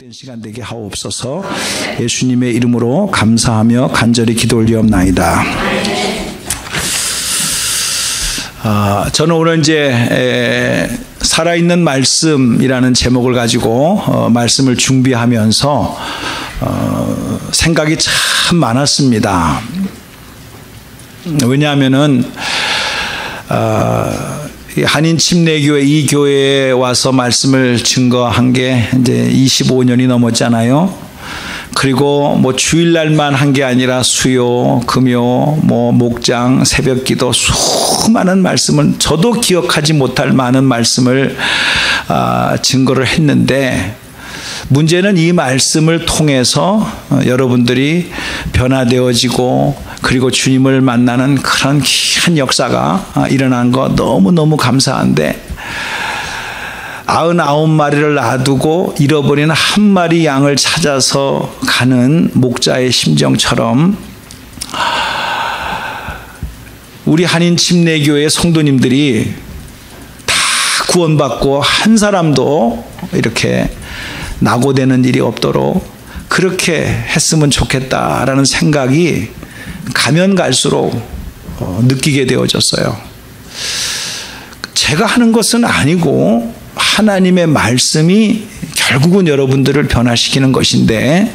복된 시간 되게 하옵소서. 예수님의 이름으로 감사하며 간절히 기도 올리옵나이다. 저는 오늘 이제 살아있는 말씀이라는 제목을 가지고 말씀을 준비하면서 생각이 참 많았습니다. 왜냐하면은 한인 침례교회 이 교회에 와서 말씀을 증거한 게 이제 25년이 넘었잖아요. 그리고 뭐 주일날만 한 게 아니라 수요, 금요, 뭐 목장, 새벽기도 수많은 말씀을 저도 기억하지 못할 많은 말씀을 증거를 했는데, 문제는 이 말씀을 통해서 여러분들이 변화되어지고 그리고 주님을 만나는 그런 귀한 역사가 일어난 거 너무너무 감사한데, 99마리를 놔두고 잃어버린 한 마리 양을 찾아서 가는 목자의 심정처럼 우리 한인 침례교회 성도님들이 다 구원받고 한 사람도 이렇게 낙오되는 일이 없도록 그렇게 했으면 좋겠다라는 생각이 가면 갈수록 느끼게 되어졌어요. 제가 하는 것은 아니고 하나님의 말씀이 결국은 여러분들을 변화시키는 것인데,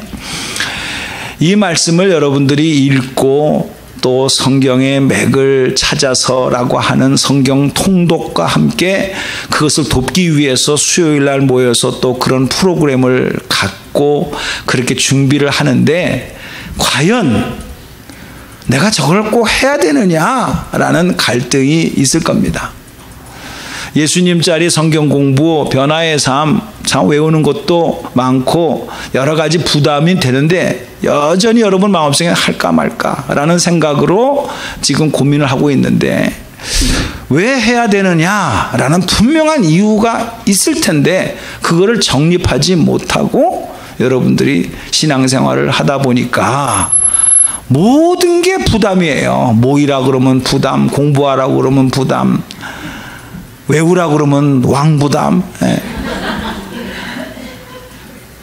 이 말씀을 여러분들이 읽고 또 성경의 맥을 찾아서라고 하는 성경 통독과 함께 그것을 돕기 위해서 수요일 날 모여서 또 그런 프로그램을 갖고 그렇게 준비를 하는데, 과연 내가 저걸 꼭 해야 되느냐라는 갈등이 있을 겁니다. 예수님 자리 성경 공부, 변화의 삶, 참 외우는 것도 많고 여러 가지 부담이 되는데, 여전히 여러분 마음속에 할까 말까라는 생각으로 지금 고민을 하고 있는데, 왜 해야 되느냐라는 분명한 이유가 있을 텐데 그거를 정립하지 못하고 여러분들이 신앙생활을 하다 보니까 모든 게 부담이에요. 모이라 그러면 부담, 공부하라고 그러면 부담, 외우라 그러면 왕부담.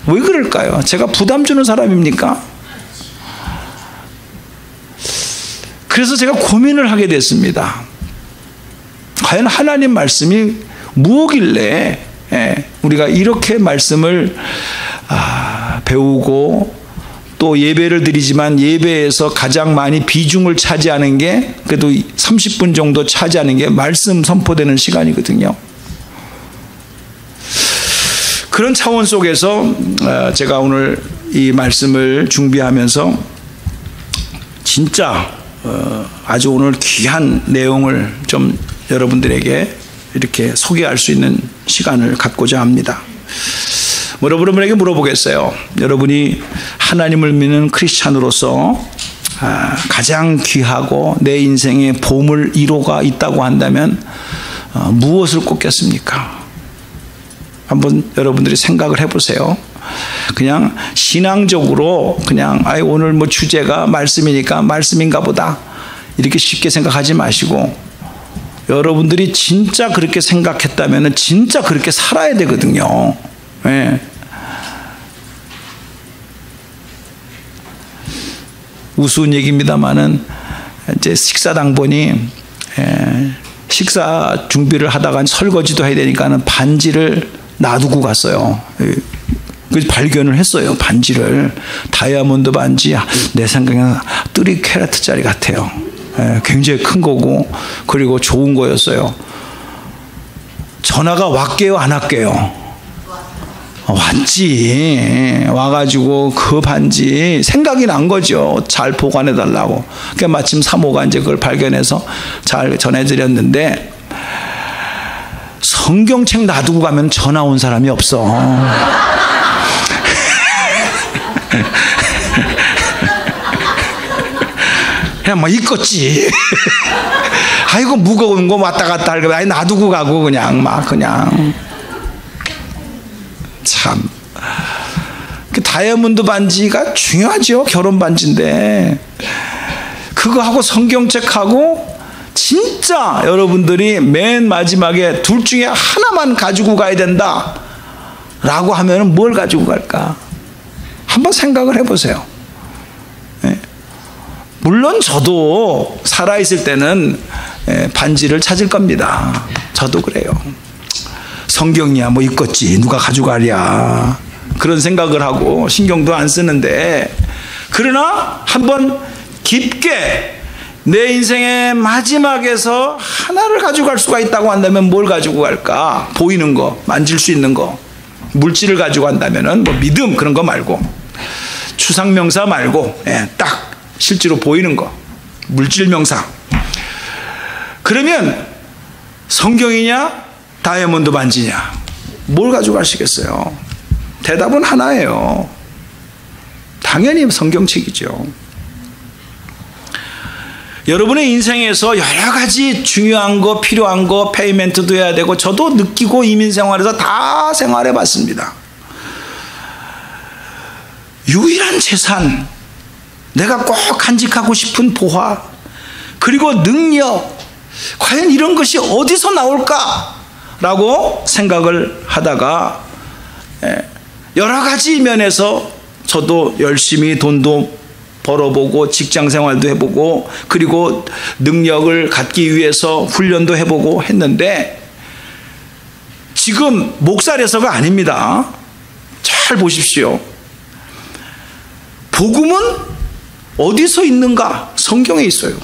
왜 그럴까요? 제가 부담 주는 사람입니까? 그래서 제가 고민을 하게 됐습니다. 과연 하나님 말씀이 무엇길래 우리가 이렇게 말씀을 배우고 또 예배를 드리지만 예배에서 가장 많이 비중을 차지하는 게 그래도 30분 정도 차지하는 게 말씀 선포되는 시간이거든요. 그런 차원 속에서 제가 오늘 이 말씀을 준비하면서 진짜 아주 오늘 귀한 내용을 좀 여러분들에게 이렇게 소개할 수 있는 시간을 갖고자 합니다. 여러분에게 물어보겠어요. 여러분이 하나님을 믿는 크리스찬으로서 가장 귀하고 내 인생의 보물 1호가 있다고 한다면 무엇을 꼽겠습니까? 한번 여러분들이 생각을 해보세요. 그냥 신앙적으로 그냥 오늘 뭐 주제가 말씀이니까 말씀인가 보다 이렇게 쉽게 생각하지 마시고, 여러분들이 진짜 그렇게 생각했다면 진짜 그렇게 살아야 되거든요. 네. 우스운 얘기입니다만은 이제 식사당번이 식사 준비를 하다가 설거지도 해야 되니까는 반지를 놔두고 갔어요. 그래서 발견을 했어요. 반지를. 다이아몬드 반지, 내 생각에는 3캐럿짜리 같아요. 굉장히 큰 거고 그리고 좋은 거였어요. 전화가 왔게요, 안 왔게요? 왔지. 와가지고 그 반지 생각이 난 거죠. 잘 보관해 달라고. 그러니까 마침 사모가 이제 그걸 발견해서 잘 전해드렸는데, 성경책 놔두고 가면 전화 온 사람이 없어. 그냥 막 읽었지. 아이고 무거운 거 왔다 갔다 하고 놔두고 가고 그냥 참. 그 다이아몬드 반지가 중요하죠. 결혼 반지인데 그거하고 성경책하고 진짜 여러분들이 맨 마지막에 둘 중에 하나만 가지고 가야 된다. 라고 하면 뭘 가지고 갈까? 한번 생각을 해보세요. 물론 저도 살아있을 때는 반지를 찾을 겁니다. 저도 그래요. 성경이야 뭐 있겠지, 누가 가져가랴, 그런 생각을 하고 신경도 안 쓰는데, 그러나 한번 깊게 내 인생의 마지막에서 하나를 가져갈 수가 있다고 한다면 뭘 가지고 갈까? 보이는 거, 만질 수 있는 거, 물질을 가지고 간다면은 뭐 믿음 그런 거 말고, 추상명사 말고, 딱 실제로 보이는 거, 물질명사. 그러면 성경이냐 다이아몬드 반지냐, 뭘 가져가시겠어요? 대답은 하나예요. 당연히 성경책이죠. 여러분의 인생에서 여러 가지 중요한 거, 필요한 거, 페이멘트도 해야 되고, 저도 느끼고 이민생활에서 다 생활해 봤습니다. 유일한 재산, 내가 꼭 간직하고 싶은 보화, 그리고 능력, 과연 이런 것이 어디서 나올까라고 생각을 하다가 여러 가지 면에서 저도 열심히 돈도 벌어보고 직장 생활도 해보고, 그리고 능력을 갖기 위해서 훈련도 해보고 했는데, 지금 목살에서가 아닙니다. 잘 보십시오. 복음은 어디서 있는가? 성경에 있어요.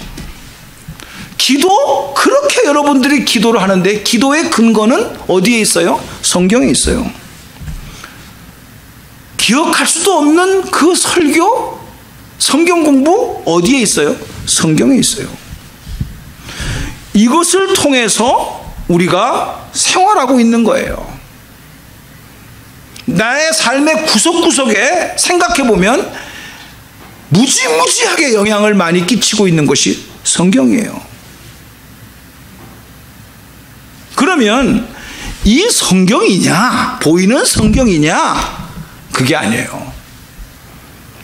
기도, 그렇게 여러분들이 기도를 하는데 기도의 근거는 어디에 있어요? 성경에 있어요. 기억할 수도 없는 그 설교, 성경 공부 어디에 있어요? 성경에 있어요. 이것을 통해서 우리가 생활하고 있는 거예요. 나의 삶의 구석구석에 생각해보면 무지무지하게 영향을 많이 끼치고 있는 것이 성경이에요. 그러면 이 성경이냐, 보이는 성경이냐, 그게 아니에요.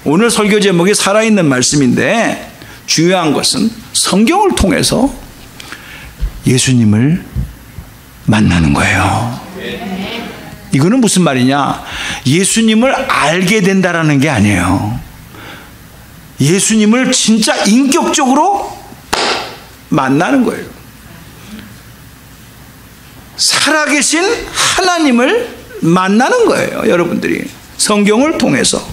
오늘 설교 제목이 살아있는 말씀인데, 중요한 것은 성경을 통해서 예수님을 만나는 거예요. 이거는 무슨 말이냐? 예수님을 알게 된다라는 게 아니에요. 예수님을 진짜 인격적으로 만나는 거예요. 살아계신 하나님을 만나는 거예요, 여러분들이. 성경을 통해서.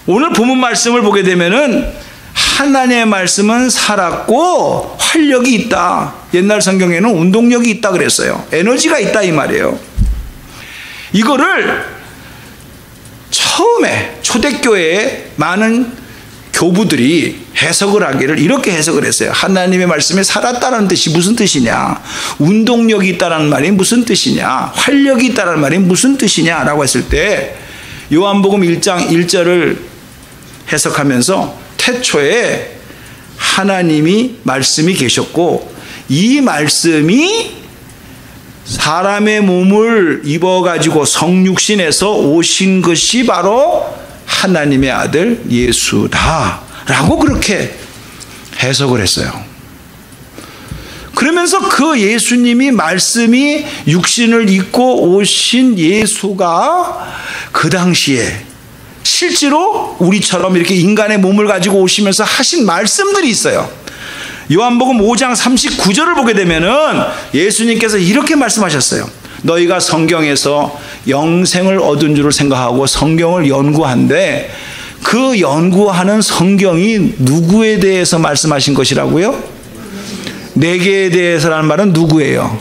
오늘 본문 말씀을 보게 되면은 하나님의 말씀은 살았고 활력이 있다. 옛날 성경에는 운동력이 있다 그랬어요. 에너지가 있다 이 말이에요. 이거를 처음에 초대교회에 많은 교부들이 해석을 하기를 이렇게 해석을 했어요. 하나님의 말씀이 살았다는 뜻이 무슨 뜻이냐, 운동력이 있다는 말이 무슨 뜻이냐, 활력이 있다는 말이 무슨 뜻이냐 라고 했을 때, 요한복음 1장 1절을 해석하면서 태초에 하나님이 말씀이 계셨고, 이 말씀이 사람의 몸을 입어가지고 성육신에서 오신 것이 바로 하나님의 아들 예수다 라고 그렇게 해석을 했어요. 그러면서 그 예수님이, 말씀이 육신을 입고 오신 예수가 그 당시에 실제로 우리처럼 이렇게 인간의 몸을 가지고 오시면서 하신 말씀들이 있어요. 요한복음 5장 39절을 보게 되면은 예수님께서 이렇게 말씀하셨어요. 너희가 성경에서 영생을 얻은 줄을 생각하고 성경을 연구한데, 그 연구하는 성경이 누구에 대해서 말씀하신 것이라고요? 내게에 대해서라는 말은 누구예요?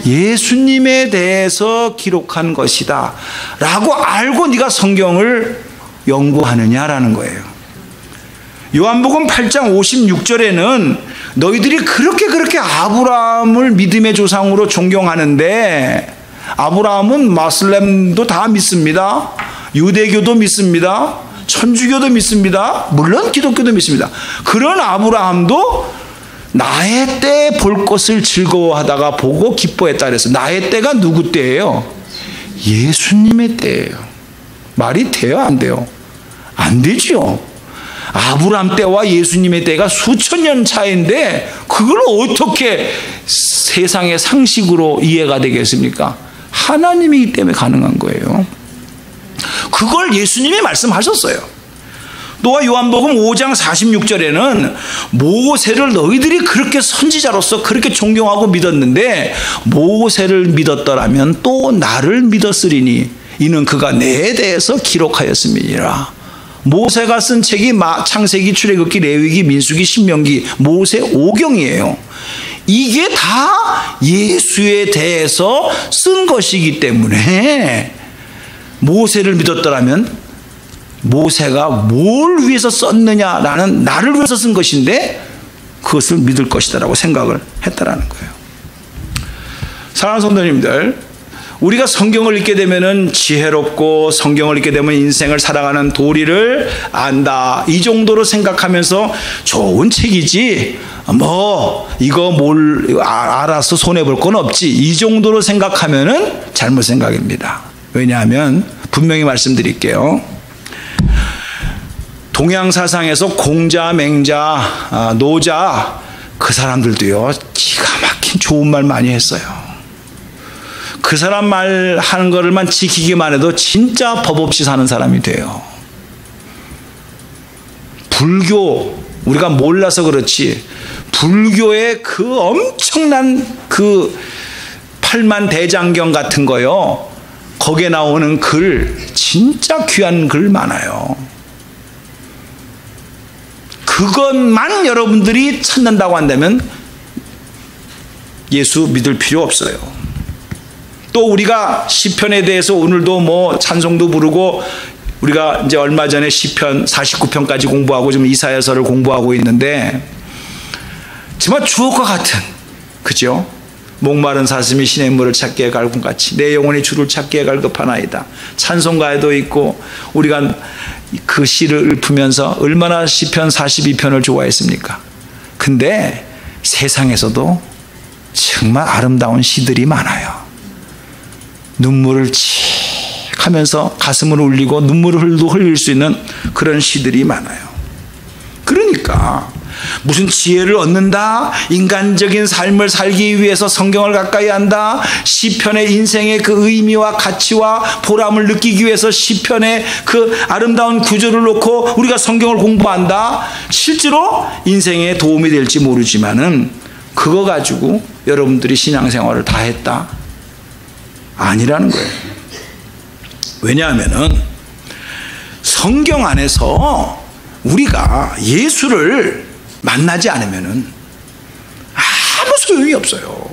예수님에 대해서 기록한 것이다 라고 알고 네가 성경을 연구하느냐라는 거예요. 요한복음 8장 56절에는 너희들이 그렇게 아브라함을 믿음의 조상으로 존경하는데, 아브라함은 마슬렘도 다 믿습니다. 유대교도 믿습니다. 천주교도 믿습니다. 물론 기독교도 믿습니다. 그런 아브라함도 나의 때 볼 것을 즐거워하다가 보고 기뻐했다 그랬어요. 나의 때가 누구 때예요? 예수님의 때예요. 말이 돼요, 안 돼요? 안 되죠. 아브라함 때와 예수님의 때가 수천 년 차이인데 그걸 어떻게 세상의 상식으로 이해가 되겠습니까? 하나님이기 때문에 가능한 거예요. 그걸 예수님이 말씀하셨어요. 또한 요한복음 5장 46절에는 모세를 너희들이 그렇게 선지자로서 그렇게 존경하고 믿었는데 모세를 믿었더라면 또 나를 믿었으리니 이는 그가 내에 대해서 기록하였음이니라. 모세가 쓴 책이 창세기, 출애굽기, 레위기, 민수기, 신명기, 모세 5경이에요. 이게 다 예수에 대해서 쓴 것이기 때문에 모세를 믿었더라면 모세가 뭘 위해서 썼느냐라는 나를 위해서 쓴 것인데 그것을 믿을 것이다라고 생각을 했다라는 거예요. 사랑하는 성도님들, 우리가 성경을 읽게 되면은 지혜롭고 성경을 읽게 되면 인생을 살아가는 도리를 안다, 이 정도로 생각하면서 좋은 책이지 뭐 이거 뭘 알아서 손해볼 건 없지, 이 정도로 생각하면은 잘못 생각입니다. 왜냐하면 분명히 말씀드릴게요. 동양 사상에서 공자, 맹자, 노자, 그 사람들도요 기가 막힌 좋은 말 많이 했어요. 그 사람 말 하는 거를만 지키기만 해도 진짜 법 없이 사는 사람이 돼요. 불교, 우리가 몰라서 그렇지 불교의 그 엄청난 그 팔만대장경 같은 거요, 거기에 나오는 글 진짜 귀한 글 많아요. 그것만 여러분들이 찾는다고 한다면 예수 믿을 필요 없어요. 또 우리가 시편에 대해서 오늘도 뭐 찬송도 부르고, 우리가 이제 얼마 전에 시편 49편까지 공부하고 지금 이사야서를 공부하고 있는데 정말 주옥과 같은, 그죠? 목마른 사슴이 시냇물을 찾기에 갈군같이 내 영혼이 주를 찾기에 갈급하나이다. 찬송가에도 있고 우리가 그 시를 읊으면서 얼마나 시편 42편을 좋아했습니까? 근데 세상에서도 정말 아름다운 시들이 많아요. 눈물을 칙 하면서 가슴을 울리고 눈물을 흘릴 수 있는 그런 시들이 많아요. 그러니까 무슨 지혜를 얻는다, 인간적인 삶을 살기 위해서 성경을 가까이 한다, 시편의 인생의 그 의미와 가치와 보람을 느끼기 위해서 시편의 그 아름다운 구절을 놓고 우리가 성경을 공부한다, 실제로 인생에 도움이 될지 모르지만은 그거 가지고 여러분들이 신앙생활을 다 했다? 아니라는 거예요. 왜냐하면은 성경 안에서 우리가 예수를 만나지 않으면은 아무 소용이 없어요.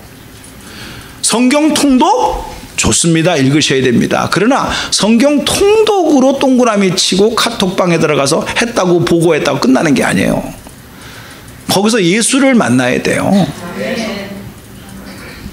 성경 통독 좋습니다. 읽으셔야 됩니다. 그러나 성경 통독으로 동그라미 치고 카톡방에 들어가서 했다고 보고했다고 끝나는 게 아니에요. 거기서 예수를 만나야 돼요.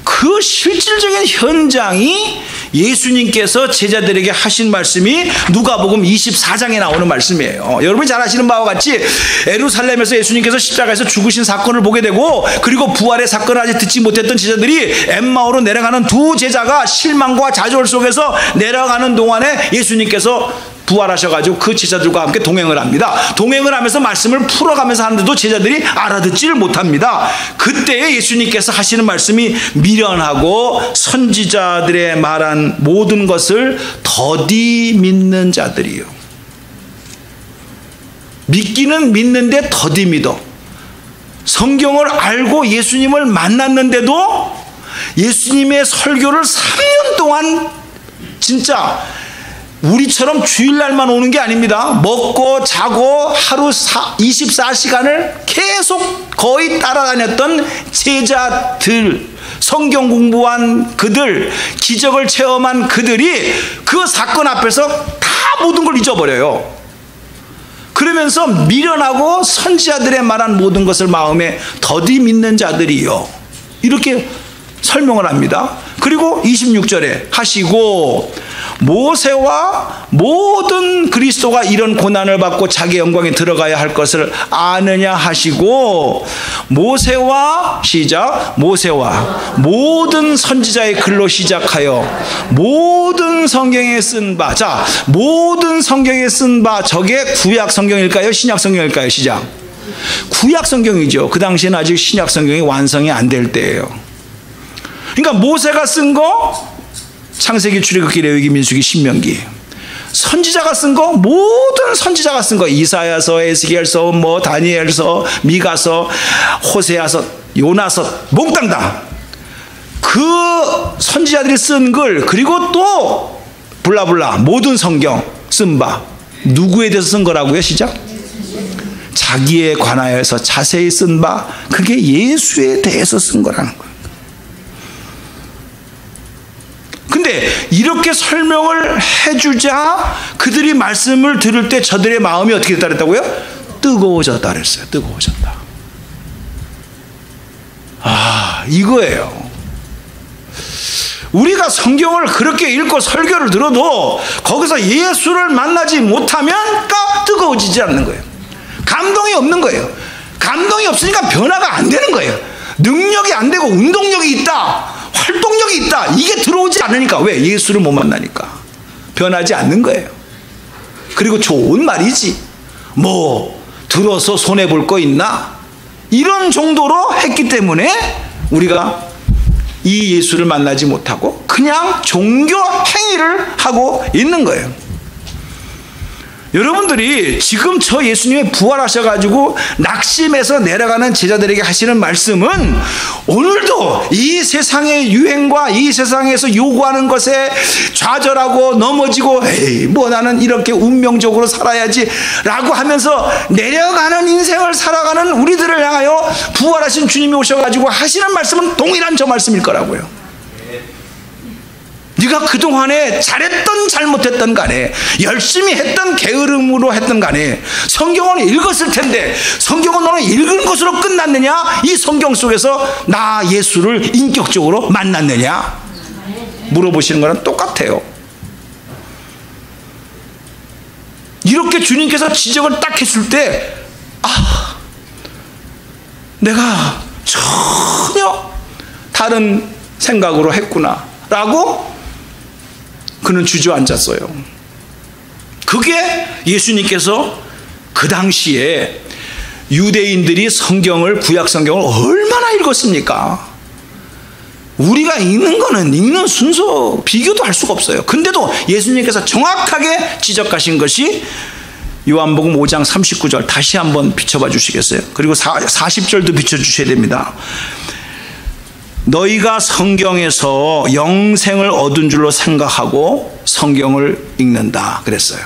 그 실질적인 현장이 예수님께서 제자들에게 하신 말씀이 누가복음 24장에 나오는 말씀이에요. 여러분이 잘 아시는 바와 같이 예루살렘에서 예수님께서 십자가에서 죽으신 사건을 보게 되고, 그리고 부활의 사건을 아직 듣지 못했던 제자들이 엠마오로 내려가는 두 제자가 실망과 좌절 속에서 내려가는 동안에 예수님께서 부활하셔가지고 그 제자들과 함께 동행을 합니다. 동행을 하면서 말씀을 풀어가면서 하는데도 제자들이 알아듣지를 못합니다. 그때 예수님께서 하시는 말씀이 미련하고 선지자들의 말한 모든 것을 더디 믿는 자들이요. 믿기는 믿는데 더디 믿어. 성경을 알고 예수님을 만났는데도 예수님의 설교를 3년 동안 진짜 우리처럼 주일날만 오는 게 아닙니다. 먹고 자고 하루 24시간을 계속 거의 따라다녔던 제자들, 성경 공부한 그들, 기적을 체험한 그들이 그 사건 앞에서 다 모든 걸 잊어버려요. 그러면서 미련하고 선지자들의 말한 모든 것을 마음에 더디 믿는 자들이요, 이렇게 설명을 합니다. 그리고 26절에 하시고 모세와 모든 그리스도가 이런 고난을 받고 자기 영광에 들어가야 할 것을 아느냐 하시고, 모세와 시작, 모세와 모든 선지자의 글로 시작하여 모든 성경에 쓴 바, 자, 모든 성경에 쓴 바, 저게 구약 성경일까요? 신약 성경일까요? 시작. 구약 성경이죠. 그 당시에는 아직 신약 성경이 완성이 안 될 때예요. 그러니까 모세가 쓴 거 창세기, 출애굽기, 레위기, 민수기, 신명기. 선지자가 쓴 거, 모든 선지자가 쓴 거, 이사야서, 에스겔서, 뭐 다니엘서, 미가서, 호세아서, 요나서, 몽땅 다. 그 선지자들이 쓴 글, 그리고 또 블라블라 모든 성경 쓴 바, 누구에 대해서 쓴 거라고요? 시작. 자기에 관하여서 자세히 쓴 바, 그게 예수에 대해서 쓴 거라는 거예요. 근데 이렇게 설명을 해주자 그들이 말씀을 들을 때 저들의 마음이 어떻게 됐다 그랬다고요? 뜨거워졌다 그랬어요. 뜨거워졌다. 아, 이거예요. 우리가 성경을 그렇게 읽고 설교를 들어도 거기서 예수를 만나지 못하면 뜨거워지지 않는 거예요. 감동이 없는 거예요. 감동이 없으니까 변화가 안 되는 거예요. 능력이 안 되고 운동력이 있다, 활동력이 있다, 이게 들어오지 않으니까. 왜? 예수를 못 만나니까 변하지 않는 거예요. 그리고 좋은 말이지 뭐 들어서 손해볼 거 있나, 이런 정도로 했기 때문에 우리가 이 예수를 만나지 못하고 그냥 종교 행위를 하고 있는 거예요. 여러분들이 지금 저 예수님이 부활하셔가지고 낙심해서 내려가는 제자들에게 하시는 말씀은 오늘도 이 세상의 유행과 이 세상에서 요구하는 것에 좌절하고 넘어지고, 에이 뭐 나는 이렇게 운명적으로 살아야지 라고 하면서 내려가는 인생을 살아가는 우리들을 향하여 부활하신 주님이 오셔가지고 하시는 말씀은 동일한 저 말씀일 거라고요. 네가 그동안에 잘했던 잘못했던 간에, 열심히 했던 게으름으로 했던 간에 성경을 읽었을 텐데 성경은 너는 읽은 것으로 끝났느냐, 이 성경 속에서 나 예수를 인격적으로 만났느냐 물어보시는 거랑 똑같아요. 이렇게 주님께서 지적을 딱 했을 때, 아, 내가 전혀 다른 생각으로 했구나 라고 그는 주저앉았어요. 그게 예수님께서 그 당시에 유대인들이 성경을, 구약 성경을 얼마나 읽었습니까? 우리가 읽는 거는 읽는 순서 비교도 할 수가 없어요. 근데도 예수님께서 정확하게 지적하신 것이 요한복음 5장 39절 다시 한번 비춰봐 주시겠어요? 그리고 40절도 비춰주셔야 됩니다. 너희가 성경에서 영생을 얻은 줄로 생각하고 성경을 읽는다 그랬어요.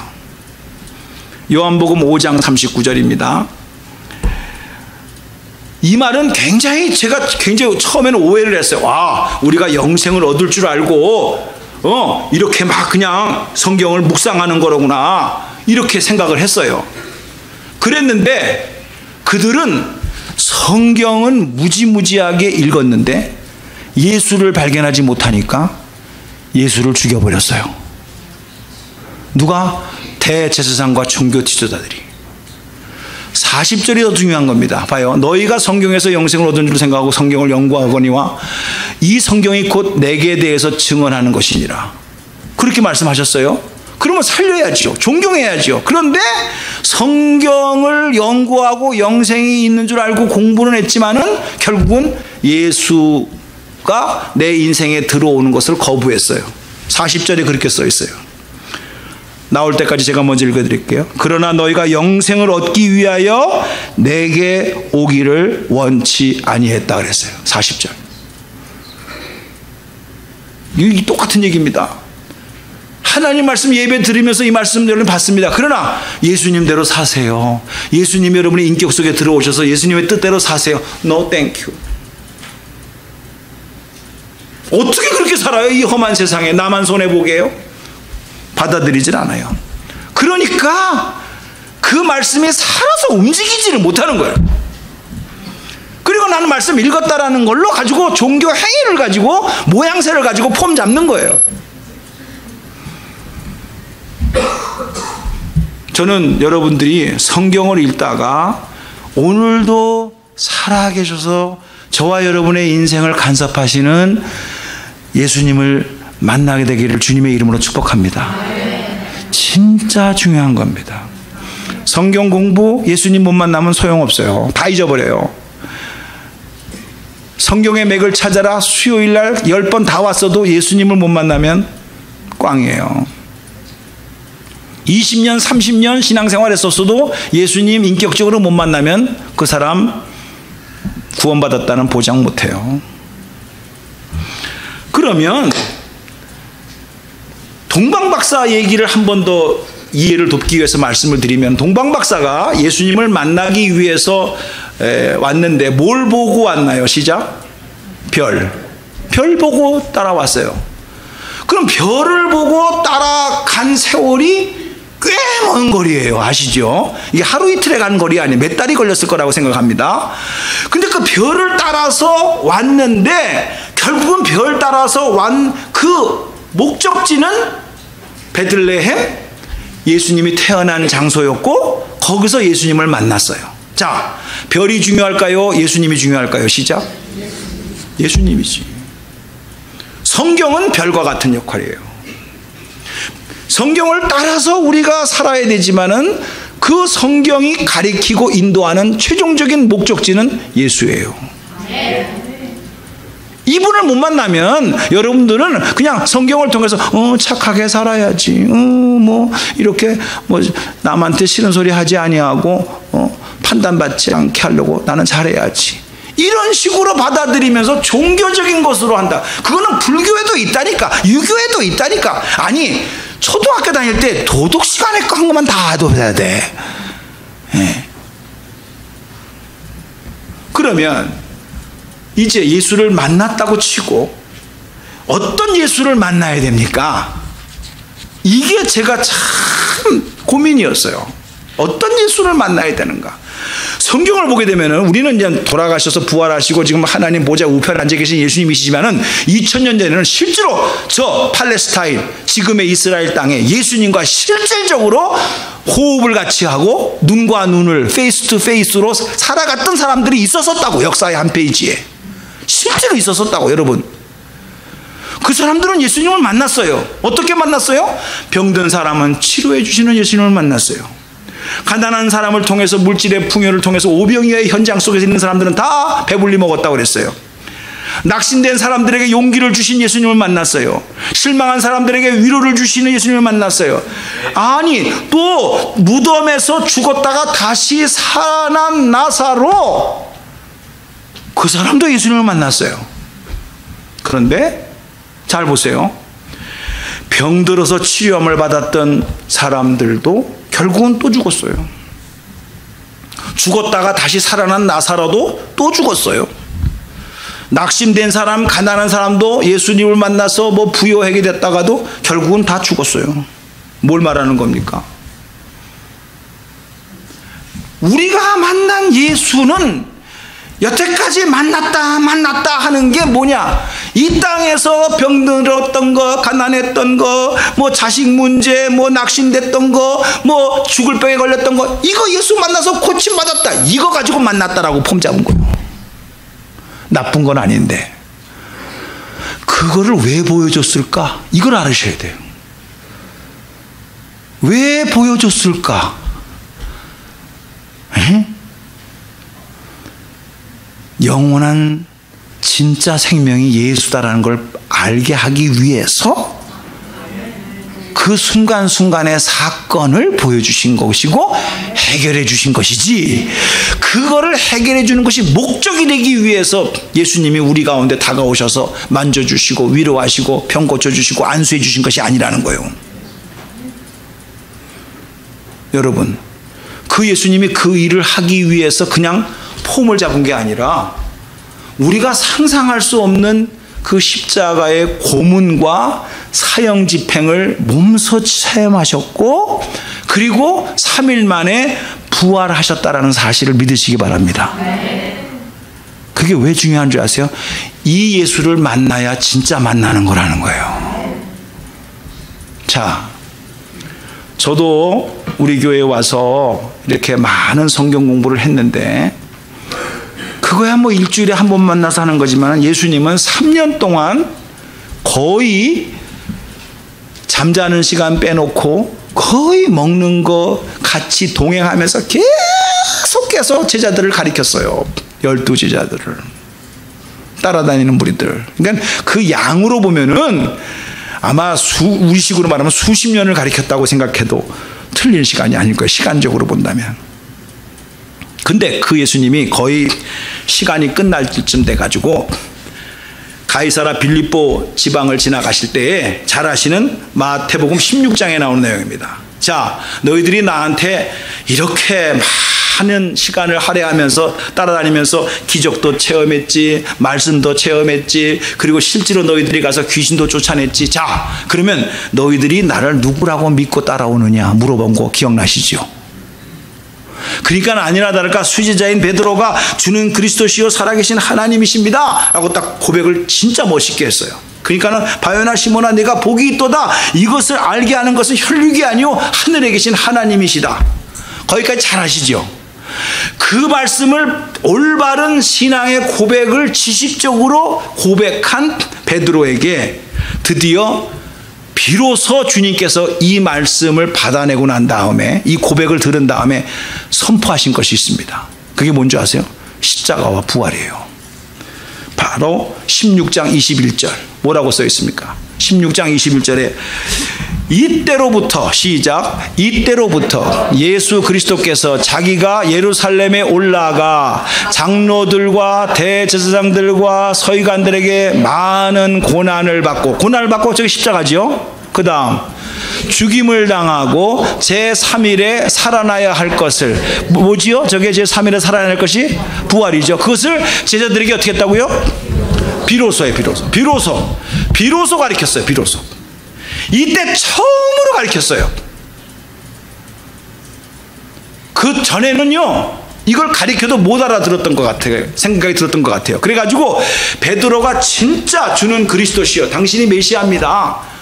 요한복음 5장 39절입니다. 이 말은 제가 굉장히 처음에는 오해를 했어요. 와, 우리가 영생을 얻을 줄 알고 이렇게 막 그냥 성경을 묵상하는 거로구나, 이렇게 생각을 했어요. 그랬는데 그들은 성경은 무지무지하게 읽었는데 예수를 발견하지 못하니까 예수를 죽여버렸어요. 누가? 대제사장과 종교 지도자들이. 40절이 더 중요한 겁니다. 봐요. 너희가 성경에서 영생을 얻은 줄 생각하고 성경을 연구하거니와 이 성경이 곧 내게 대해서 증언하는 것이니라. 그렇게 말씀하셨어요. 그러면 살려야죠. 존경해야죠. 그런데 성경을 연구하고 영생이 있는 줄 알고 공부는 했지만은 결국은 예수가 내 인생에 들어오는 것을 거부했어요. 40절에 그렇게 써 있어요. 나올 때까지 제가 먼저 읽어드릴게요. 그러나 너희가 영생을 얻기 위하여 내게 오기를 원치 아니했다 그랬어요. 40절. 이 똑같은 얘기입니다. 하나님 말씀 예배 드리면서 이 말씀 여러분 받습니다. 그러나 예수님대로 사세요. 예수님이 여러분의 인격 속에 들어오셔서 예수님의 뜻대로 사세요. No thank you. 어떻게 그렇게 살아요? 이 험한 세상에 나만 손해보게 해요? 받아들이질 않아요. 그러니까 그 말씀이 살아서 움직이지를 못하는 거예요. 그리고 나는 말씀 읽었다라는 걸로 가지고 종교 행위를 가지고 모양새를 가지고 폼 잡는 거예요. 저는 여러분들이 성경을 읽다가 오늘도 살아계셔서 저와 여러분의 인생을 간섭하시는 예수님을 만나게 되기를 주님의 이름으로 축복합니다. 진짜 중요한 겁니다. 성경 공부, 예수님 못 만나면 소용없어요. 다 잊어버려요. 성경의 맥을 찾아라 수요일날 10번 다 왔어도 예수님을 못 만나면 꽝이에요. 20년, 30년 신앙생활 했었어도 예수님 인격적으로 못 만나면 그 사람 구원받았다는 보장 못해요. 그러면 동방박사 얘기를 한 번 더 이해를 돕기 위해서 말씀을 드리면, 동방박사가 예수님을 만나기 위해서 왔는데 뭘 보고 왔나요? 시작. 별 보고 따라왔어요. 그럼 별을 보고 따라간 세월이 꽤 먼 거리예요. 아시죠? 이게 하루 이틀에 간 거리 아니에요. 몇 달이 걸렸을 거라고 생각합니다. 근데 그 별을 따라서 왔는데 결국은 별 따라서 wan 그 목적지는 베들레헴, 예수님이 태어난 장소였고 거기서 예수님을 만났어요. 자, 별이 중요할까요? 예수님이 중요할까요? 시작. 예수님이지. 성경은 별과 같은 역할이에요. 성경을 따라서 우리가 살아야 되지만은 그 성경이 가리키고 인도하는 최종적인 목적지는 예수예요. 이분을 못 만나면 여러분들은 그냥 성경을 통해서 착하게 살아야지, 뭐 이렇게 뭐 남한테 싫은 소리 하지 아니하고 판단받지 않게 하려고 나는 잘해야지, 이런 식으로 받아들이면서 종교적인 것으로 한다. 그거는 불교에도 있다니까, 유교에도 있다니까. 아니, 초등학교 다닐 때 도덕 시간에 한 것만 다 해야 돼. 네. 그러면 이제 예수를 만났다고 치고 어떤 예수를 만나야 됩니까? 이게 제가 참 고민이었어요. 어떤 예수를 만나야 되는가? 성경을 보게 되면은 우리는 이제 돌아가셔서 부활하시고 지금 하나님 보좌 우편에 앉아 계신 예수님이시지만은 2000년 전에는 실제로 저 팔레스타인, 지금의 이스라엘 땅에 예수님과 실질적으로 호흡을 같이 하고 눈과 눈을 페이스 투 페이스로 살아갔던 사람들이 있었었다고. 역사의 한 페이지에 실제로 있었었다고. 여러분, 그 사람들은 예수님을 만났어요. 어떻게 만났어요? 병든 사람은 치료해 주시는 예수님을 만났어요. 가난한 사람을 통해서, 물질의 풍요를 통해서 오병이어의 현장 속에 있는 사람들은 다 배불리 먹었다고 그랬어요. 낙심된 사람들에게 용기를 주신 예수님을 만났어요. 실망한 사람들에게 위로를 주시는 예수님을 만났어요. 아니, 또 무덤에서 죽었다가 다시 살아난 나사로, 그 사람도 예수님을 만났어요. 그런데 잘 보세요. 병들어서 치료함을 받았던 사람들도 결국은 또 죽었어요. 죽었다가 다시 살아난 나사로도 또 죽었어요. 낙심된 사람, 가난한 사람도 예수님을 만나서 뭐 부여하게 됐다가도 결국은 다 죽었어요. 뭘 말하는 겁니까? 우리가 만난 예수는 여태까지 만났다 하는 게 뭐냐? 이 땅에서 병들었던 거, 가난했던 거, 뭐 자식 문제, 뭐 낙심됐던 거, 뭐 죽을 병에 걸렸던 거, 이거 예수 만나서 고침받았다, 이거 가지고 만났다라고 폼 잡은 거예요. 나쁜 건 아닌데 그거를 왜 보여줬을까? 이걸 알으셔야 돼요. 왜 보여줬을까? 에? 영원한 진짜 생명이 예수다라는 걸 알게 하기 위해서 그 순간순간의 사건을 보여주신 것이고 해결해 주신 것이지, 그거를 해결해 주는 것이 목적이 되기 위해서 예수님이 우리 가운데 다가오셔서 만져주시고 위로하시고 병 고쳐주시고 안수해 주신 것이 아니라는 거예요. 여러분, 그 예수님이 그 일을 하기 위해서 그냥 폼을 잡은 게 아니라 우리가 상상할 수 없는 그 십자가의 고문과 사형 집행을 몸소 체험하셨고, 그리고 3일 만에 부활하셨다라는 사실을 믿으시기 바랍니다. 그게 왜 중요한 줄 아세요? 이 예수를 만나야 진짜 만나는 거라는 거예요. 자, 저도 우리 교회에 와서 이렇게 많은 성경 공부를 했는데, 그거야 뭐 일주일에 한 번 만나서 하는 거지만 예수님은 3년 동안 거의 잠자는 시간 빼놓고 거의 먹는 거 같이 동행하면서 계속해서 제자들을 가리켰어요. 12제자들을 따라다니는 무리들. 그러니까 그 양으로 보면은 아마 우리식으로 말하면 수십 년을 가리켰다고 생각해도 틀린 시간이 아닐 거예요. 시간적으로 본다면. 근데 그 예수님이 거의 시간이 끝날 쯤 돼가지고 가이사라 빌립보 지방을 지나가실 때에 잘 아시는 마태복음 16장에 나오는 내용입니다. 자, 너희들이 나한테 이렇게 많은 시간을 할애하면서 따라다니면서 기적도 체험했지, 말씀도 체험했지, 그리고 실제로 너희들이 가서 귀신도 쫓아냈지. 자, 그러면 너희들이 나를 누구라고 믿고 따라오느냐 물어본 거 기억나시죠? 그러니까 아니나 다를까 수제자인 베드로가 주는 그리스도시요 살아계신 하나님이십니다 라고 딱 고백을 진짜 멋있게 했어요. 그러니까는 바요나 시몬아 네가 복이 있도다. 이것을 알게 하는 것은 혈육이 아니요 하늘에 계신 하나님이시다. 거기까지 잘 아시죠? 그 말씀을 올바른 신앙의 고백을 지식적으로 고백한 베드로에게 드디어 비로소 주님께서 이 말씀을 받아내고 난 다음에 이 고백을 들은 다음에 선포하신 것이 있습니다. 그게 뭔지 아세요? 십자가와 부활이에요. 바로 16장 21절 뭐라고 써 있습니까? 16장 21절에 이때로부터 시작 이때로부터 예수 그리스도께서 자기가 예루살렘에 올라가 장로들과 대제사장들과 서기관들에게 많은 고난을 받고 저기 십자가지요. 그 다음 죽임을 당하고 제3일에 살아나야 할 것을 뭐지요? 저게 제3일에 살아나야 할 것이 부활이죠. 그것을 제자들에게 어떻게 했다고요? 비로소예요. 비로소 가르쳤어요. 비로소. 이때 처음으로 가르쳤어요. 그 전에는요 이걸 가르쳐도 못 알아들었던 것 같아요. 생각이 들었던 것 같아요. 그래가지고 베드로가 진짜 주는 그리스도시요 당신이 메시아입니다.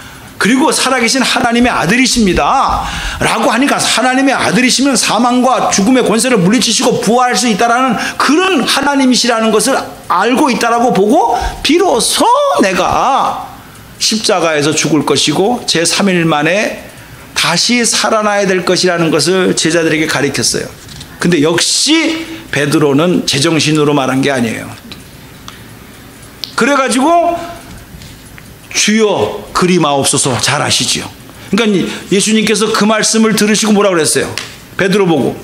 그리고 살아계신 하나님의 아들이십니다 라고 하니까 하나님의 아들이시면 사망과 죽음의 권세를 물리치시고 부활할 수 있다라는 그런 하나님이시라는 것을 알고 있다라고 보고 비로소 내가 십자가에서 죽을 것이고 제3일 만에 다시 살아나야 될 것이라는 것을 제자들에게 가르쳤어요. 근데 역시 베드로는 제정신으로 말한 게 아니에요. 그래가지고 주여 그리마옵소서 잘 아시죠? 그러니까 예수님께서 그 말씀을 들으시고 뭐라고 그랬어요? 베드로 보고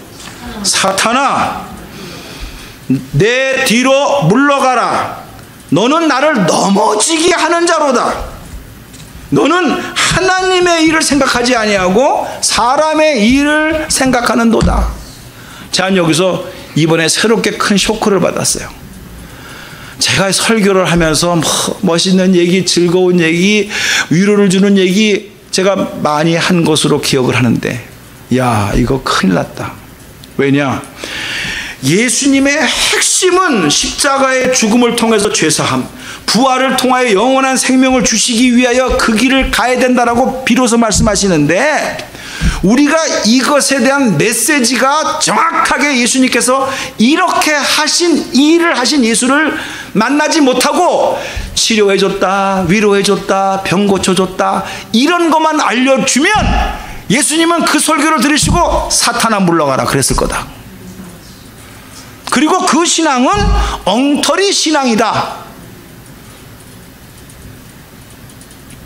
사탄아 내 뒤로 물러가라. 너는 나를 넘어지게 하는 자로다. 너는 하나님의 일을 생각하지 아니하고 사람의 일을 생각하는도다. 저는 여기서 이번에 새롭게 큰 쇼크를 받았어요. 제가 설교를 하면서 멋있는 얘기, 즐거운 얘기, 위로를 주는 얘기 제가 많이 한 것으로 기억을 하는데 야 이거 큰일 났다. 왜냐? 예수님의 핵심은 십자가의 죽음을 통해서 죄사함, 부활을 통하여 영원한 생명을 주시기 위하여 그 길을 가야 된다라고 비로소 말씀하시는데 우리가 이것에 대한 메시지가 정확하게 예수님께서 이렇게 하신 일을 하신 예수를 만나지 못하고 치료해줬다, 위로해줬다, 병 고쳐줬다 이런 것만 알려주면 예수님은 그 설교를 들으시고 사탄아 물러가라 그랬을 거다. 그리고 그 신앙은 엉터리 신앙이다.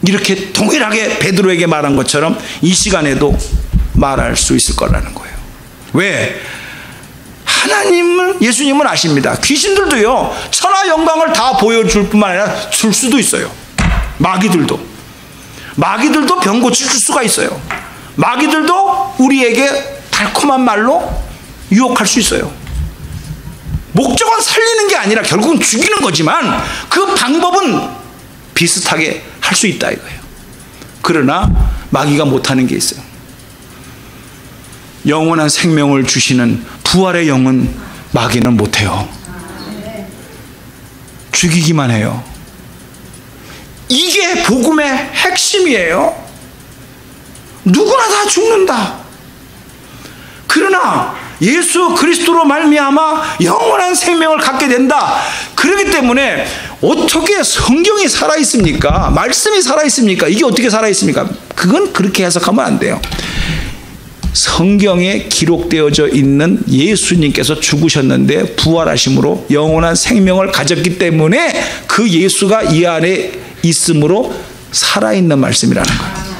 이렇게 동일하게 베드로에게 말한 것처럼 이 시간에도 말할 수 있을 거라는 거예요. 왜? 하나님은 예수님은 아십니다. 귀신들도요 천하 영광을 다 보여줄 뿐만 아니라 줄 수도 있어요. 마귀들도 병 고칠 수가 있어요. 마귀들도 우리에게 달콤한 말로 유혹할 수 있어요. 목적은 살리는 게 아니라 결국은 죽이는 거지만 그 방법은 비슷하게 할 수 있다 이거예요. 그러나 마귀가 못하는 게 있어요. 영원한 생명을 주시는 부활의 영은 마귀는 못해요. 죽이기만 해요. 이게 복음의 핵심이에요. 누구나 다 죽는다. 그러나 예수 그리스도로 말미암아 영원한 생명을 갖게 된다. 그렇기 때문에 어떻게 성경이 살아있습니까? 말씀이 살아있습니까? 이게 어떻게 살아있습니까? 그건 그렇게 해석하면 안 돼요. 성경에 기록되어져 있는 예수님께서 죽으셨는데 부활하심으로 영원한 생명을 가졌기 때문에 그 예수가 이 안에 있으므로 살아있는 말씀이라는 거예요.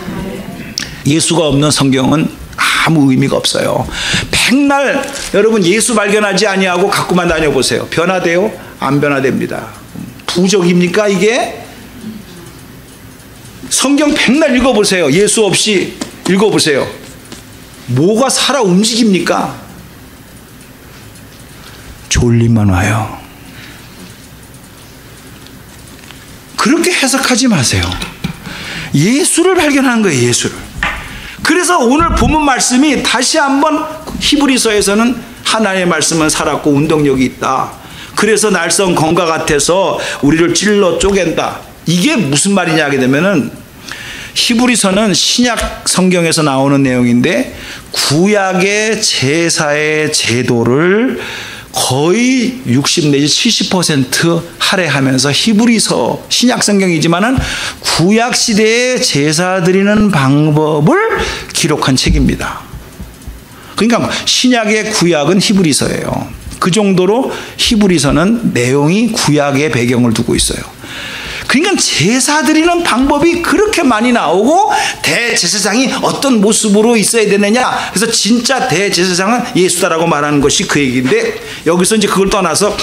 예수가 없는 성경은 아무 의미가 없어요. 백날 여러분 예수 발견하지 아니하고 갖고만 다녀보세요. 변화돼요? 안 변화됩니다. 부적입니까 이게? 성경 백날 읽어보세요. 예수 없이 읽어보세요. 뭐가 살아 움직입니까? 졸림만 와요. 그렇게 해석하지 마세요. 예수를 발견하는 거예요. 예수를. 그래서 오늘 본문 말씀이 다시 한번 히브리서에서는 하나님의 말씀은 살았고 운동력이 있다. 그래서 날선 검과 같아서 우리를 찔러 쪼갠다. 이게 무슨 말이냐 하게 되면은 히브리서는 신약 성경에서 나오는 내용인데 구약의 제사의 제도를 거의 60 내지 70% 할애하면서 히브리서 신약 성경이지만은 구약 시대의 제사 드리는 방법을 기록한 책입니다. 그러니까 신약의 구약은 히브리서예요. 그 정도로 히브리서는 내용이 구약의 배경을 두고 있어요. 그러니까 제사 드리는 방법이 그렇게 많이 나오고 대제사장이 어떤 모습으로 있어야 되느냐, 그래서 진짜 대제사장은 예수다라고 말하는 것이 그 얘기인데, 여기서 이제 그걸 떠나서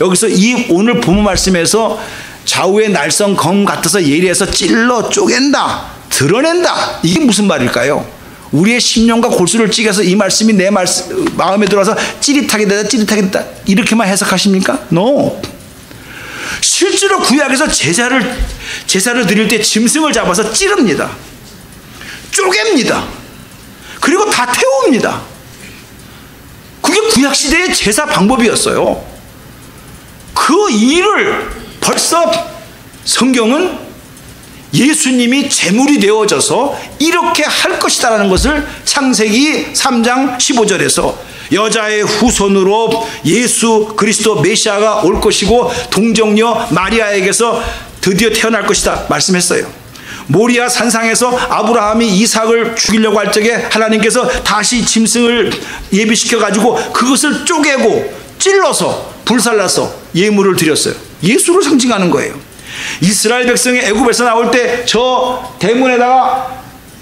여기서 이 오늘 본문 말씀에서 좌우의 날선 검 같아서 예리해서 찔러 쪼갠다, 드러낸다, 이게 무슨 말일까요? 우리의 심령과 골수를 찌개서 이 말씀이 내 마음에 들어와서 찌릿하게 되다 찌릿하게 됐다 이렇게만 해석하십니까? No. 실제로 구약에서 제사를 드릴 때 짐승을 잡아서 찌릅니다. 쪼갭니다. 그리고 다 태웁니다. 그게 구약시대의 제사 방법이었어요. 그 일을 벌써 성경은 예수님이 제물이 되어져서 이렇게 할 것이다라는 것을 창세기 3장 15절에서 여자의 후손으로 예수 그리스도 메시아가 올 것이고 동정녀 마리아에게서 드디어 태어날 것이다 말씀했어요. 모리아 산상에서 아브라함이 이삭을 죽이려고 할 적에 하나님께서 다시 짐승을 예비시켜 가지고 그것을 쪼개고 찔러서 불살라서 예물을 드렸어요. 예수를 상징하는 거예요. 이스라엘 백성이 애굽에서 나올 때 저 대문에다가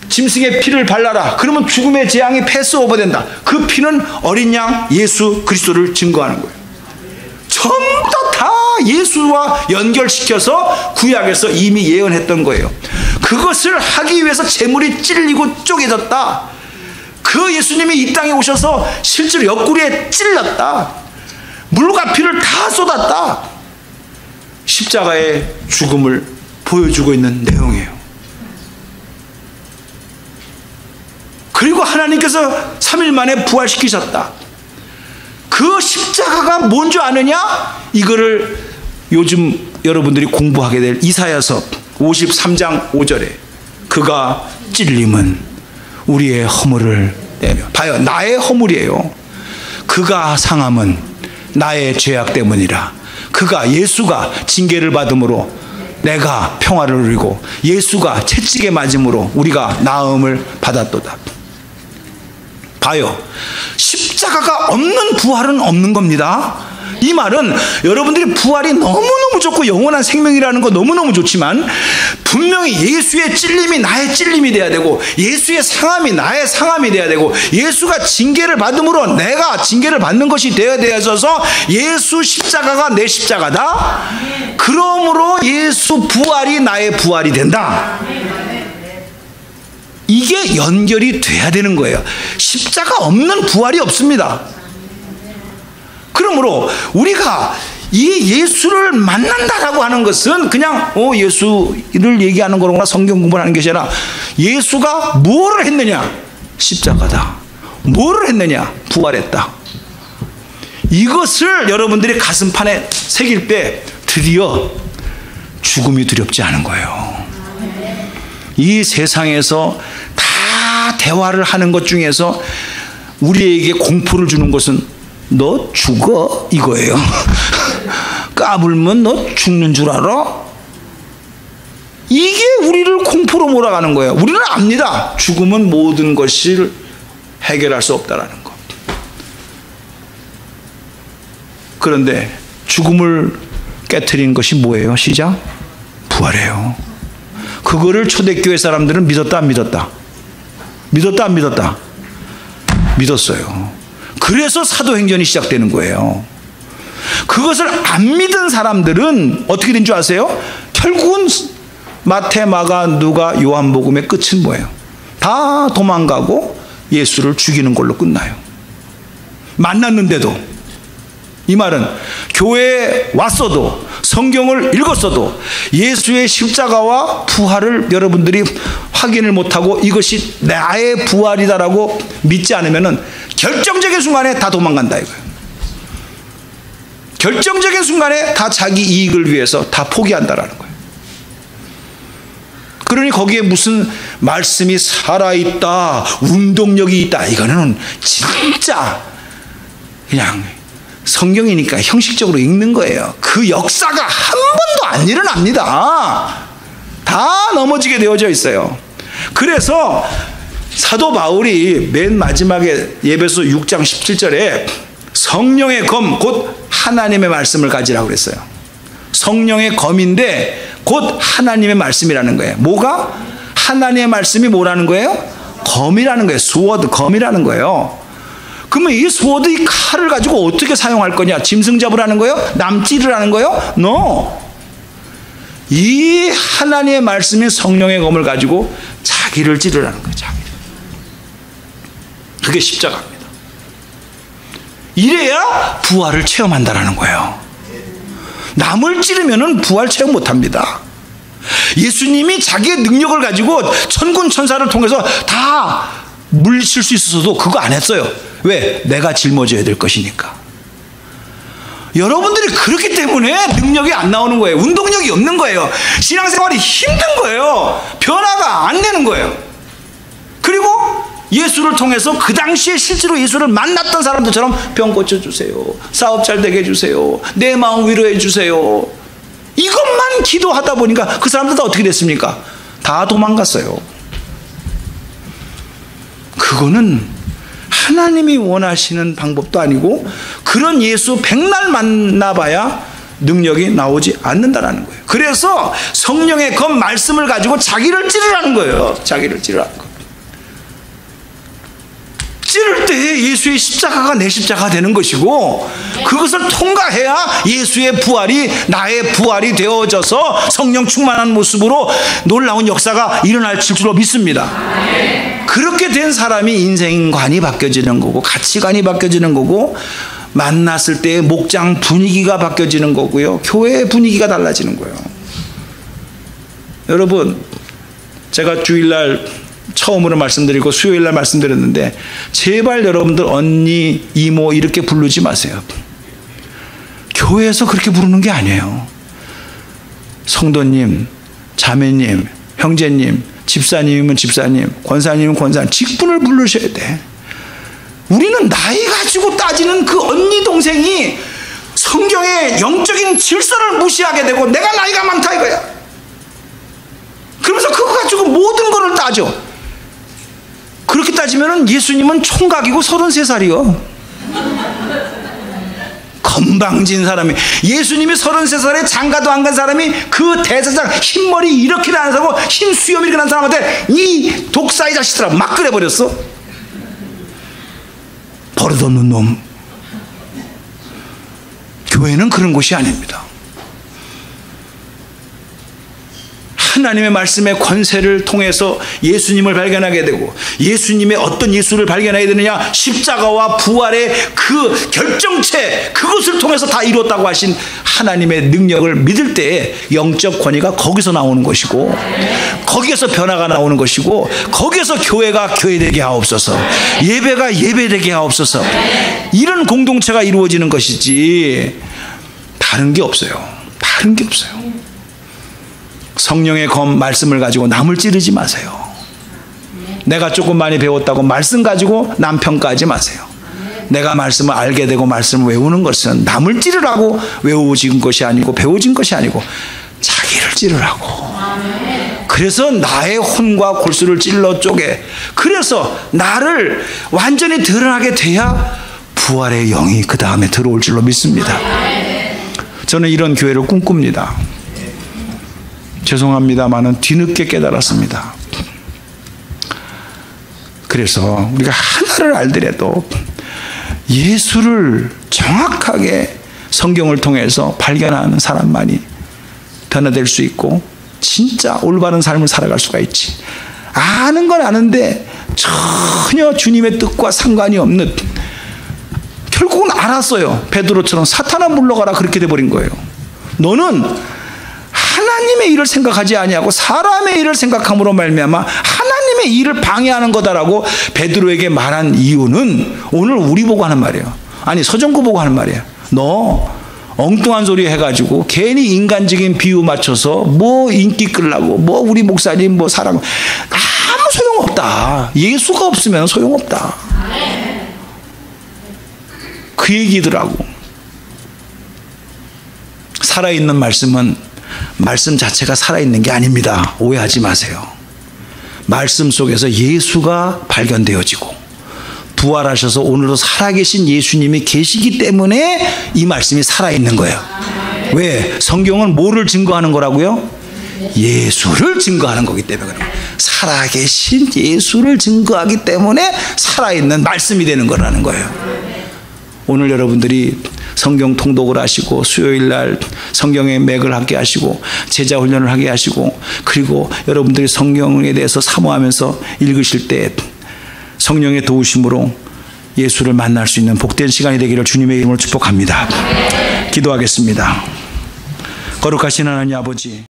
짐승의 피를 발라라. 그러면 죽음의 재앙이 패스오버 된다. 그 피는 어린 양 예수 그리스도를 증거하는 거예요. 전부 다 예수와 연결시켜서 구약에서 이미 예언했던 거예요. 그것을 하기 위해서 제물이 찔리고 쪼개졌다. 그 예수님이 이 땅에 오셔서 실제로 옆구리에 찔렸다. 물과 피를 다 쏟았다. 십자가의 죽음을 보여주고 있는 내용이에요. 그리고 하나님께서 3일 만에 부활시키셨다. 그 십자가가 뭔지 아느냐? 이거를 요즘 여러분들이 공부하게 될 이사야서 53장 5절에 그가 찔림은 우리의 허물을 내며, 봐요, 나의 허물이에요. 그가 상함은 나의 죄악 때문이라. 그가 예수가 징계를 받음으로 내가 평화를 누리고 예수가 채찍에 맞음으로 우리가 나음을 받았도다. 봐요, 십자가가 없는 부활은 없는 겁니다. 이 말은 여러분들이 부활이 너무너무 좋고 영원한 생명이라는 거 너무너무 좋지만 분명히 예수의 찔림이 나의 찔림이 돼야 되고 예수의 상함이 나의 상함이 돼야 되고 예수가 징계를 받음으로 내가 징계를 받는 것이 되어져서 예수 십자가가 내 십자가다. 그러므로 예수 부활이 나의 부활이 된다. 이게 연결이 돼야 되는 거예요. 십자가 없는 부활이 없습니다. 그러므로 우리가 이 예수를 만난다라고 하는 것은 그냥 예수를 얘기하는 거로구나 성경 공부를 하는 것이 아니라 예수가 뭐를 했느냐? 십자가다. 뭐를 했느냐? 부활했다. 이것을 여러분들이 가슴판에 새길 때 드디어 죽음이 두렵지 않은 거예요. 이 세상에서 다 대화를 하는 것 중에서 우리에게 공포를 주는 것은 너 죽어 이거예요. 까불면 너 죽는 줄 알아? 이게 우리를 공포로 몰아가는 거예요. 우리는 압니다. 죽음은 모든 것을 해결할 수 없다라는 거. 그런데 죽음을 깨트린 것이 뭐예요? 시작? 부활이에요. 그거를 초대교회 사람들은 믿었다 안 믿었다? 믿었다 안 믿었다? 믿었어요. 그래서 사도행전이 시작되는 거예요. 그것을 안 믿은 사람들은 어떻게 된 줄 아세요? 결국은 마태, 마가, 누가, 요한복음의 끝은 뭐예요? 다 도망가고 예수를 죽이는 걸로 끝나요. 만났는데도. 이 말은 교회에 왔어도 성경을 읽었어도 예수의 십자가와 부활을 여러분들이 확인을 못하고 이것이 나의 부활이다라고 믿지 않으면 결정적인 순간에 다 도망간다 이거예요. 결정적인 순간에 다 자기 이익을 위해서 다 포기한다라는 거예요. 그러니 거기에 무슨 말씀이 살아있다, 운동력이 있다, 이거는 진짜 그냥 성경이니까 형식적으로 읽는 거예요. 그 역사가 한 번도 안 일어납니다. 다 넘어지게 되어져 있어요. 그래서 사도 바울이 맨 마지막에 에베소 6장 17절에 성령의 검, 곧 하나님의 말씀을 가지라고 그랬어요. 성령의 검인데 곧 하나님의 말씀이라는 거예요. 뭐가? 하나님의 말씀이 뭐라는 거예요? 검이라는 거예요. 스워드, 검이라는 거예요. 그러면 이 스워드, 이 칼을 가지고 어떻게 사용할 거냐? 짐승 잡으라는 거예요? 남 찌르라는 거예요? No. 이 하나님의 말씀이 성령의 검을 가지고 자기를 찌르라는 거예요. 자기를. 그게 십자가입니다. 이래야 부활을 체험한다라는 거예요. 남을 찌르면은 부활 체험 못합니다. 예수님이 자기의 능력을 가지고 천군 천사를 통해서 다 물리칠 수 있어서도 그거 안 했어요. 왜? 내가 짊어져야 될 것이니까. 여러분들이 그렇기 때문에 능력이 안 나오는 거예요. 운동력이 없는 거예요. 신앙생활이 힘든 거예요. 변화가 안 되는 거예요. 그리고 예수를 통해서 그 당시에 실제로 예수를 만났던 사람들처럼 병 고쳐주세요, 사업 잘 되게 해주세요, 내 마음 위로해 주세요, 이것만 기도하다 보니까 그 사람들 다 어떻게 됐습니까? 다 도망갔어요. 그거는 하나님이 원하시는 방법도 아니고 그런 예수 백날 만나봐야 능력이 나오지 않는다라는 거예요. 그래서 성령의 검 말씀을 가지고 자기를 찌르라는 거예요. 자기를 찌르라는 거예요. 찌를 때 예수의 십자가가 내 십자가가 되는 것이고 그것을 통과해야 예수의 부활이 나의 부활이 되어져서 성령 충만한 모습으로 놀라운 역사가 일어날 줄로 믿습니다. 그렇게 된 사람이 인생관이 바뀌어지는 거고 가치관이 바뀌어지는 거고 만났을 때의 목장 분위기가 바뀌어지는 거고요. 교회의 분위기가 달라지는 거예요. 여러분, 제가 주일날 처음으로 말씀드리고 수요일날 말씀드렸는데 제발 여러분들 언니, 이모 이렇게 부르지 마세요. 교회에서 그렇게 부르는 게 아니에요. 성도님, 자매님, 형제님, 집사님이면 집사님, 권사님이면 권사님, 직분을 부르셔야 돼. 우리는 나이 가지고 따지는 그 언니 동생이 성경의 영적인 질서를 무시하게 되고 내가 나이가 많다 이거야. 그러면서 그거 가지고 모든 거를 따져. 그렇게 따지면 예수님은 총각이고 33살이요. 건방진 사람이, 예수님이 33살에 장가도 안 간 사람이 그 대제사장 흰머리 이렇게 나는 사람하고 흰 수염 이렇게 난 사람한테 이 독사의 자식들아 막 그래버렸어. 버릇없는 놈. 교회는 그런 곳이 아닙니다. 하나님의 말씀의 권세를 통해서 예수님을 발견하게 되고 예수님의 어떤 예수를 발견해야 되느냐, 십자가와 부활의 그 결정체, 그것을 통해서 다 이루었다고 하신 하나님의 능력을 믿을 때에 영적 권위가 거기서 나오는 것이고 거기에서 변화가 나오는 것이고 거기에서 교회가 교회되게 하옵소서, 예배가 예배되게 하옵소서, 이런 공동체가 이루어지는 것이지 다른 게 없어요. 다른 게 없어요. 성령의 검 말씀을 가지고 남을 찌르지 마세요. 내가 조금 많이 배웠다고 말씀 가지고 남 평가하지 마세요. 내가 말씀을 알게 되고 말씀을 외우는 것은 남을 찌르라고 외워진 것이 아니고 배워진 것이 아니고 자기를 찌르라고. 그래서 나의 혼과 골수를 찔러 쪼개, 그래서 나를 완전히 드러나게 돼야 부활의 영이 그 다음에 들어올 줄로 믿습니다. 저는 이런 교회를 꿈꿉니다. 죄송합니다만은 뒤늦게 깨달았습니다. 그래서 우리가 하나를 알더라도 예수를 정확하게 성경을 통해서 발견하는 사람만이 변화될 수 있고 진짜 올바른 삶을 살아갈 수가 있지. 아는 건 아는데 전혀 주님의 뜻과 상관이 없는, 결국은 알았어요. 베드로처럼 사탄아 물러가라 그렇게 돼버린 거예요. 너는 하나님의 일을 생각하지 아니하고 사람의 일을 생각함으로 말미암아 하나님의 일을 방해하는 거다라고 베드로에게 말한 이유는 오늘 우리 보고 하는 말이에요. 아니 서정구 보고 하는 말이에요. 너 엉뚱한 소리 해가지고 괜히 인간적인 비유 맞춰서 뭐 인기 끌라고 뭐 우리 목사님 뭐 사랑, 아무 소용없다. 예수가 없으면 소용없다. 그 얘기더라고. 살아있는 말씀은 말씀 자체가 살아있는 게 아닙니다. 오해하지 마세요. 말씀 속에서 예수가 발견되어지고 부활하셔서 오늘도 살아계신 예수님이 계시기 때문에 이 말씀이 살아있는 거예요. 왜? 성경은 뭐를 증거하는 거라고요? 예수를 증거하는 거기 때문에 그래요. 살아계신 예수를 증거하기 때문에 살아있는 말씀이 되는 거라는 거예요. 오늘 여러분들이 성경 통독을 하시고 수요일날 성경의 맥을 하게 하시고 제자 훈련을 하게 하시고, 그리고 여러분들이 성경에 대해서 사모하면서 읽으실 때 성령의 도우심으로 예수를 만날 수 있는 복된 시간이 되기를 주님의 이름으로 축복합니다. 기도하겠습니다. 거룩하신 하나님 아버지,